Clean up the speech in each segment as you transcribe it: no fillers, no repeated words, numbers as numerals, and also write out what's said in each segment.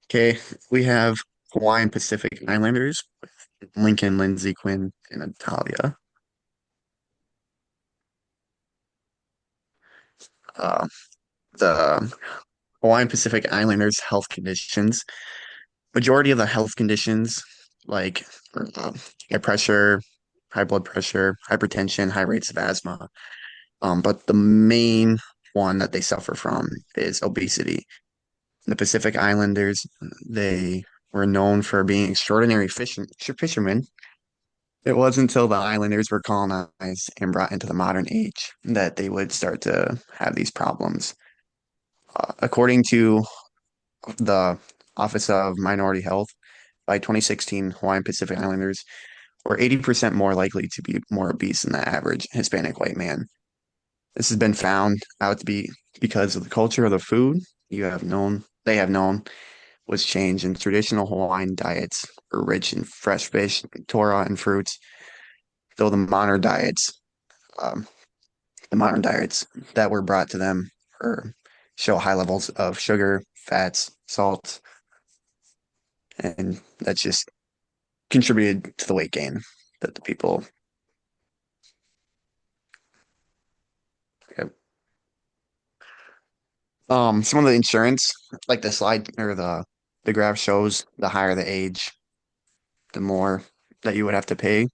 Okay, we have Hawaiian Pacific Islanders, Lincoln, Lindsay, Quinn, and Natalia. Uh, the Hawaiian Pacific Islanders health conditions. Majority of the health conditions, like uh, high pressure, high blood pressure, hypertension, high rates of asthma. But the main one that they suffer from is obesity. The Pacific Islanders, they were known for being extraordinary fishermen. It wasn't until the islanders were colonized and brought into the modern age that they would start to have these problems. According to the Office of Minority Health, by 2016, Hawaiian Pacific Islanders were 80% more likely to be more obese than the average Hispanic white man. This has been found out to be because of the culture of the food they have known was changed in traditional Hawaiian diets are rich in fresh fish, tora, and fruits, though um, the modern diets that were brought to them or show high levels of sugar, fats, salt, and that's just contributed to the weight gain that the people have. Some of the insurance, like the slide or the graph shows, the higher the age, the more that you would have to pay.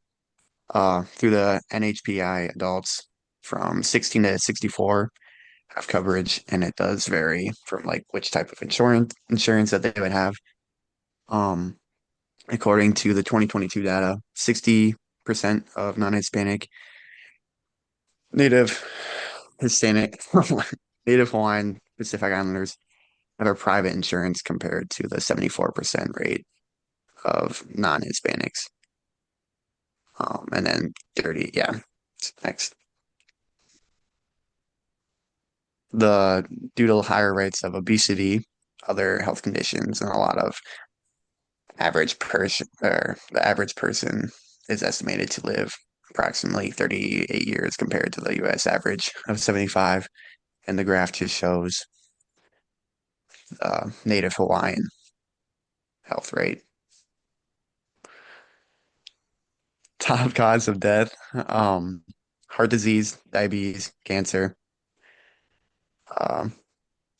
Through the NHPI adults from 16 to 64 have coverage, and it does vary from like which type of insurance that they would have. Um, According to the 2022 data, 60% of non-Hispanic, Native, Hispanic, Native Hawaiian Pacific Islanders have a private insurance compared to the 74% rate of non-Hispanics. And then 30, yeah. Next. The Due to higher rates of obesity, other health conditions, and a lot of the average person is estimated to live approximately 38 years compared to the US average of 75. And the graph just shows Native Hawaiian health rate. Top cause of death, heart disease, diabetes, cancer, um,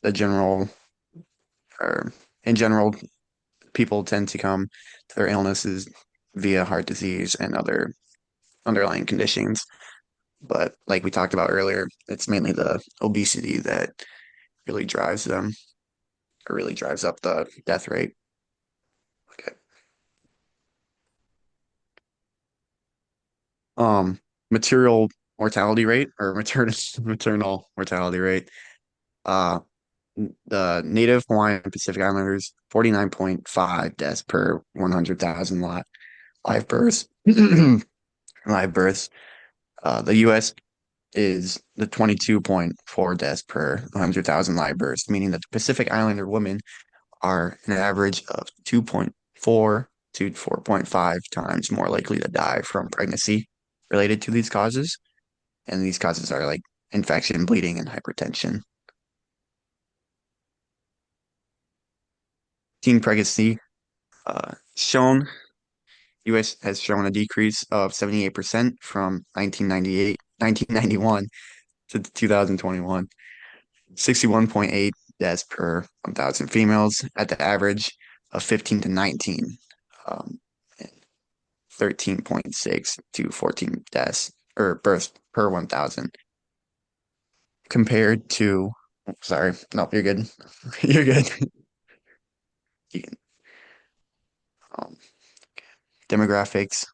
the general, or in general, people tend to come to their illnesses via heart disease and other underlying conditions. But like we talked about earlier, it's mainly the obesity that really drives them or really drives up the death rate. Okay. Um, Material mortality rate or maternal mortality rate. Uh, the Native Hawaiian Pacific Islanders, 49.5 deaths per 100,000 live births. Live births. The US is the 22.4 deaths per 100,000 live births, meaning that the Pacific Islander women are an average of 2.4 to 4.5 times more likely to die from pregnancy related to these causes. And these causes are like infection, bleeding, and hypertension. Teen pregnancy shown, US has shown a decrease of 78% from 1991 to 2021. 61.8 deaths per 1,000 females at the average of 15 to 19. Um, 13.6 to 14 deaths or births per 1,000 compared to, oh, sorry, no, you're good. You're good. You can, um, demographics,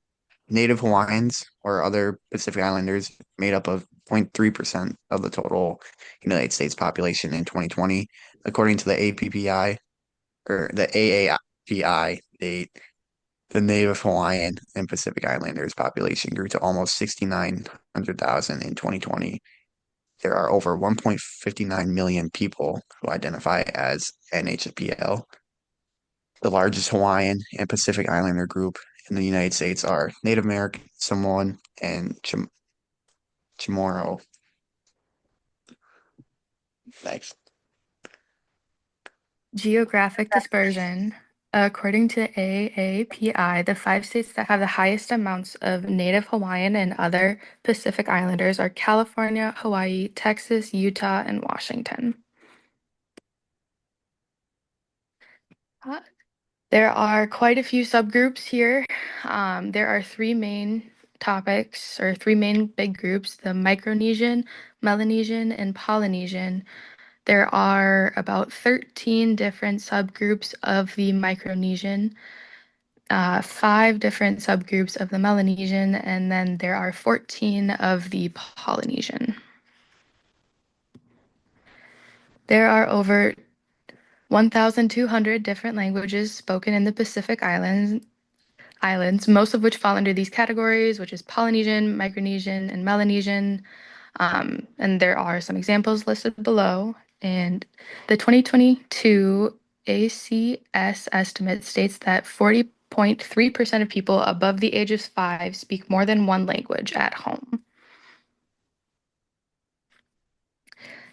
Native Hawaiians or other Pacific Islanders made up of 0.3% of the total United States population in 2020, according to the APPI or the AAPI date. The Native Hawaiian and Pacific Islanders population grew to almost 6,900,000 in 2020. There are over 1.59 million people who identify as NHPL. The largest Hawaiian and Pacific Islander group in the United States are Native American, Samoan, and Chamorro. Next. Geographic dispersion. According to AAPI, the five states that have the highest amounts of native Hawaiian and other Pacific Islanders are California, Hawaii, Texas, Utah, and Washington. Uh, There are quite a few subgroups here. There are three main topics, or three main big groups, the Micronesian, Melanesian, and Polynesian. There are about 13 different subgroups of the Micronesian, five different subgroups of the Melanesian, and then there are 14 of the Polynesian. There are over 1,200 different languages spoken in the Pacific Islands, most of which fall under these categories, which is Polynesian, Micronesian, and Melanesian. And there are some examples listed below. And the 2022 ACS estimate states that 40.3% of people above the age of 5 speak more than one language at home.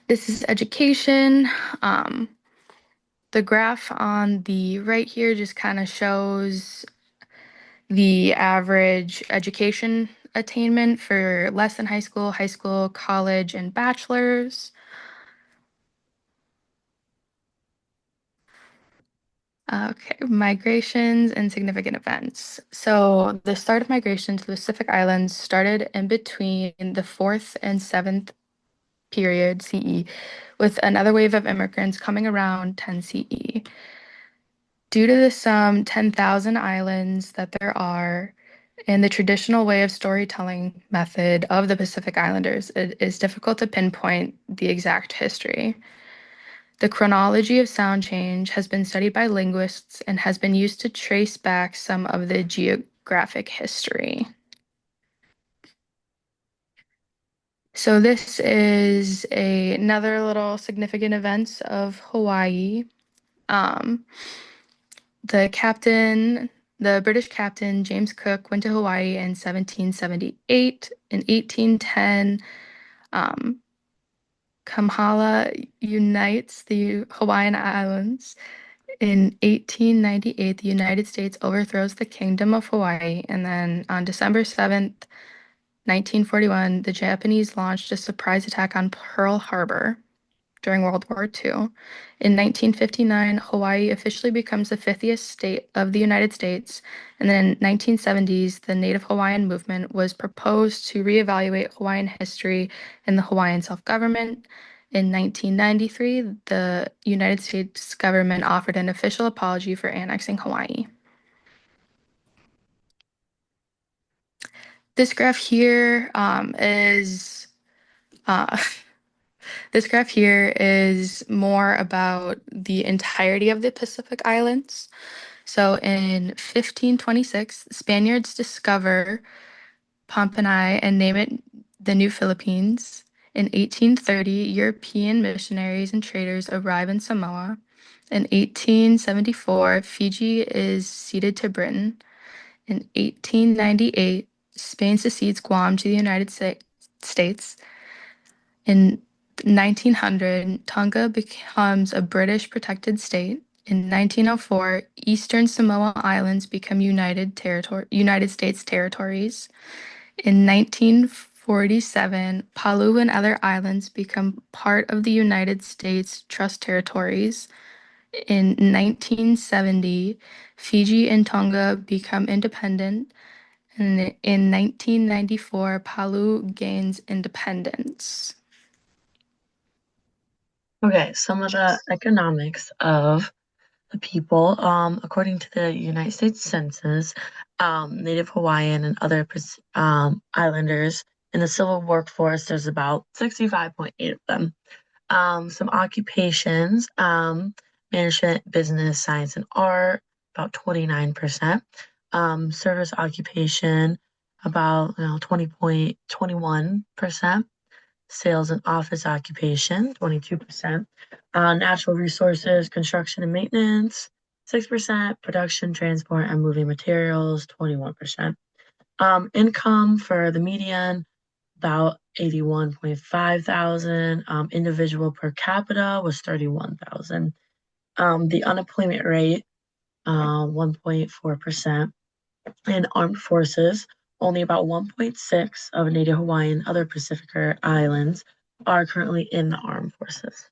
This is education. Um, the graph on the right here just kind of shows the average education attainment for less than high school, college, and bachelor's. Okay, migrations and significant events. So the start of migration to the Pacific Islands started in between the fourth and seventh period CE, with another wave of immigrants coming around 10 CE. Due to the some 10,000 islands that there are, in the traditional way of storytelling method of the Pacific Islanders, it is difficult to pinpoint the exact history. The chronology of sound change has been studied by linguists and has been used to trace back some of the geographic history. So this is another little significant events of Hawaii. Um, the captain, the British captain James Cook went to Hawaii in 1778. In 1810, um, Kamhala unites the Hawaiian Islands. In 1898, the United States overthrows the Kingdom of Hawaii, and then on December 7th, 1941, the Japanese launched a surprise attack on Pearl Harbor during World War II. In 1959, Hawaii officially becomes the 50th state of the United States, and then in 1970s, the Native Hawaiian movement was proposed to reevaluate Hawaiian history and the Hawaiian self-government. In 1993, the United States government offered an official apology for annexing Hawaii. This graph here uh, this graph here is more about the entirety of the Pacific Islands. So in 1526, Spaniards discover Pompey and name it the New Philippines. In 1830, European missionaries and traders arrive in Samoa. In 1874, Fiji is ceded to Britain. In 1898, Spain secedes Guam to the United States. In 1900, Tonga becomes a British protected state. In 1904, Eastern Samoa Islands become United States territories. In 1947, Palau and other islands become part of the United States Trust Territories. In 1970, Fiji and Tonga become independent. And in 1994, Palau gains independence. Okay, some of the economics of the people, according to the United States Census, Native Hawaiian and other islanders in the civil workforce, there's about 65.8 of them. Some occupations, management, business, science, and art, about 29%. Service occupation, about 20.21%. Sales and office occupation, 22%. Natural resources, construction and maintenance, 6%. Production, transport, and moving materials, 21%. Income for the median, about 81.5 thousand. Individual per capita was 31,000. The unemployment rate, 1.4%. In armed forces, only about 1.6 of Native Hawaiian and other Pacific islands are currently in the armed forces.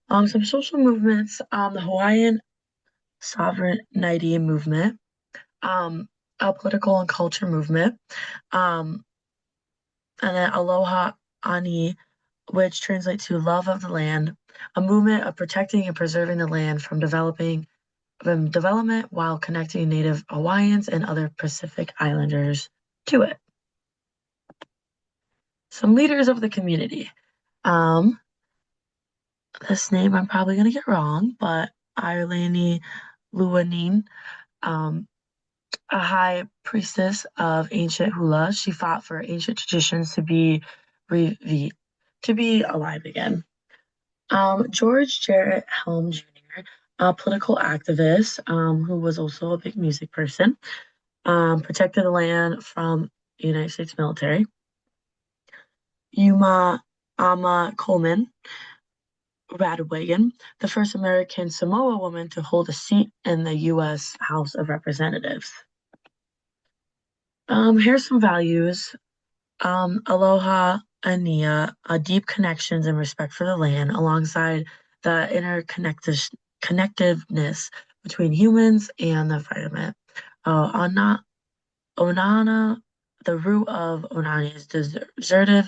Some social movements, the Hawaiian sovereignty movement, a political and culture movement, um, and then Aloha Ani, which translates to love of the land, a movement of protecting and preserving the land from development while connecting Native Hawaiians and other Pacific Islanders to it. Some leaders of the community. Um, this name I'm probably gonna get wrong, but Airlani Luanin, um, a high priestess of ancient hula. She fought for ancient traditions to be re to be alive again. George Jarrett Helm Jr., a political activist who was also a big music person, protected the land from the United States military. Yuma Ama Coleman Radwagon, the first American Samoa woman to hold a seat in the U.S. House of Representatives. Here's some values. Aloha Ania, deep connections and respect for the land, alongside the connectiveness between humans and the environment. Onana, the root of Onani is deserted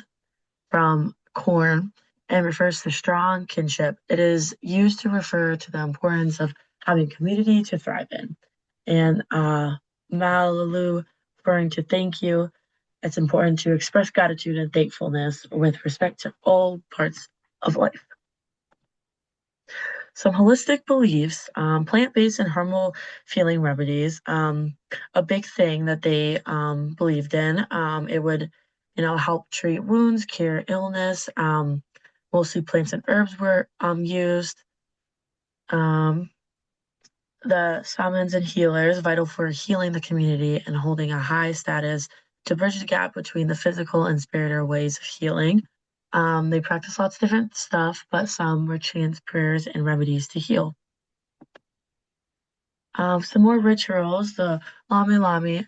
from corn and refers to strong kinship. It is used to refer to the importance of having community to thrive in. And Malalu, referring to thank you. It's important to express gratitude and thankfulness with respect to all parts of life. Some holistic beliefs, plant-based and hormonal feeling remedies. A big thing that they believed in. It would, help treat wounds, cure illness. Mostly plants and herbs were used. Um, the shamans and healers, vital for healing the community and holding a high status to bridge the gap between the physical and spiritual ways of healing. They practice lots of different stuff, but some were chants, prayers, and remedies to heal. Some more rituals, the lami lami,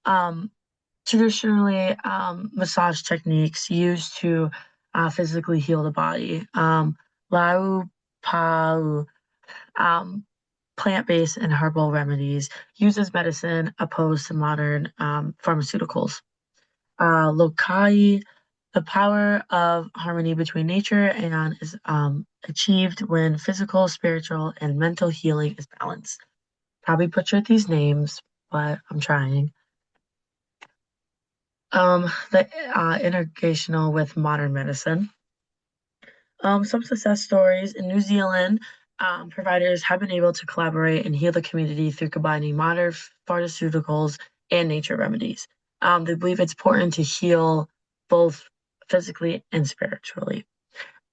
um, traditionally massage techniques used to physically heal the body. Lau pau, um, plant-based and herbal remedies used as medicine opposed to modern pharmaceuticals. Lokai, the power of harmony between nature and is achieved when physical, spiritual, and mental healing is balanced. Probably butchered these names, but I'm trying. The integrational with modern medicine. Some success stories in New Zealand, providers have been able to collaborate and heal the community through combining modern pharmaceuticals and nature remedies. They believe it's important to heal both physically and spiritually.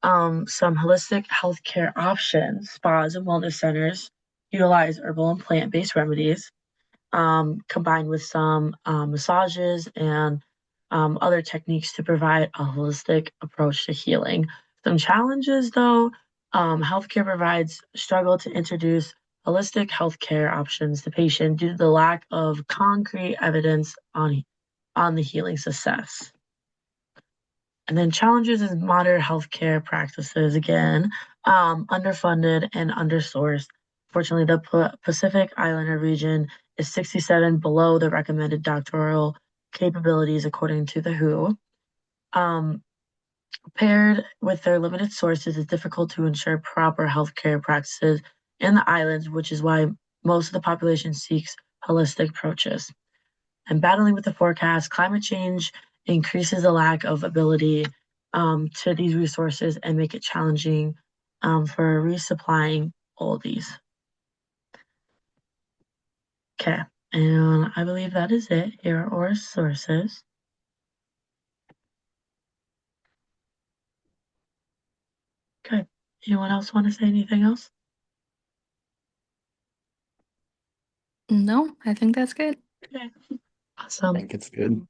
Some holistic healthcare options, spas and wellness centers utilize herbal and plant-based remedies, combined with some massages and other techniques to provide a holistic approach to healing. Some challenges, though, healthcare provides struggle to introduce holistic healthcare options to patients due to the lack of concrete evidence on the healing success. And then challenges is modern healthcare practices, again, underfunded and undersourced. Fortunately, the Pacific Islander region is 67 below the recommended doctoral capabilities according to the WHO. Paired with their limited sources, it's difficult to ensure proper healthcare practices in the islands, which is why most of the population seeks holistic approaches. And battling with the forecast, climate change increases the lack of ability to these resources and make it challenging for resupplying all of these. Okay, and I believe that is it. Here are our sources. Okay, anyone else want to say anything else? No, I think that's good. Okay, I awesome. think it's good.